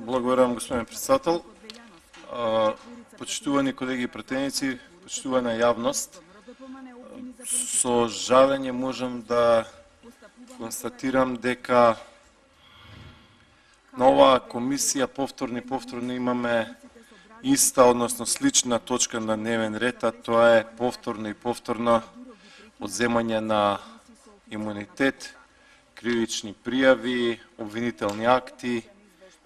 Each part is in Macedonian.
Благодарам, господин председател. Почитувани колеги и пратеници, почитувана јавност, со жалење можам да констатирам дека на оваа комисија повторно имаме иста, односно слична точка на дневен ред, а тоа е повторно и повторно одземање на имунитет, кривични пријави, обвинителни акти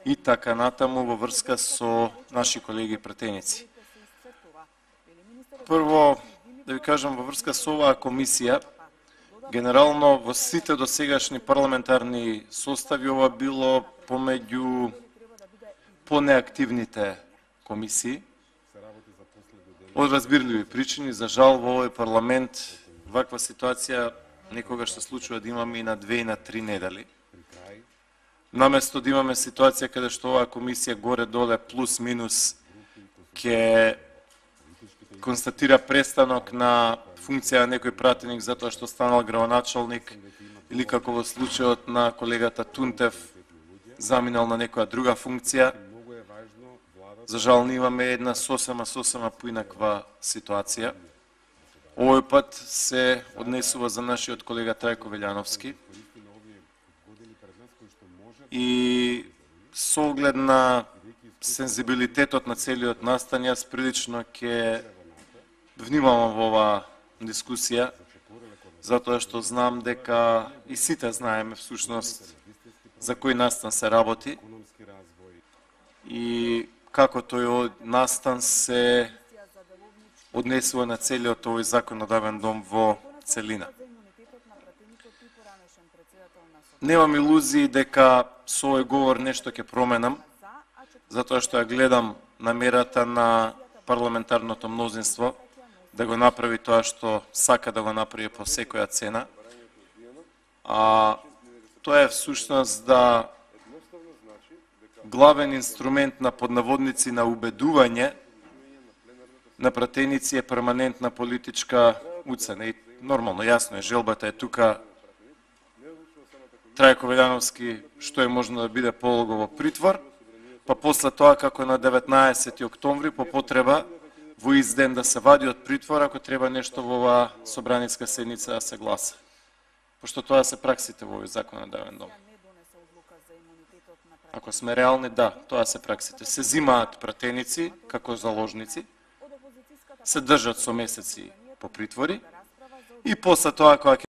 и така натаму во врска со наши колеги пратеници. Прво, да ви кажам, во врска со оваа комисија, генерално во сите досегашни парламентарни состави ова било помеѓу понеактивните комисии. Од разбирливи причини, за жал во овој парламент ваква ситуација некогаш се случува да имаме и на 2 и на 3 недели. Наместо да имаме ситуација каде што оваа комисија горе-доле плюс-минус ќе констатира престанок на функција на некој пратеник затоа што станал градоначалник или како во случајот на колегата Тунтев заминал на некоја друга функција. За жал не имаме една сосема поинаква ситуација. Овој пат се однесува за нашиот колега Трајко Велјановски. И со оглед на сензибилитетот на целиот настан, јас прилично ќе внимавам во оваа дискусија, затоа што знам дека и сите знаеме всушност за кој настан се работи и како тој настан се однесува на целиот овој законодавен дом во целина. Немам илузии дека со овој говор нешто ќе променам, затоа што ја гледам намерата на парламентарното мнозинство да го направи тоа што сака да го направи по секоја цена. Тоа е всушност да главен инструмент на поднаводници на убедување на пратеници е перманентна политичка уцена. И нормално, јасно е, желбата е тука Трајко Велјановски што е можно да биде полого во притвор, па после тоа како на 19. октомври по потреба во изден да се вади од притвор ако треба нешто во оваа собраниска седница да се гласа. Пошто тоа се праксите во овој законодавен дом. Ако сме реални, да, тоа се праксите. Се зимаат пратеници како заложници, се држат со месеци по притвори и после тоа кога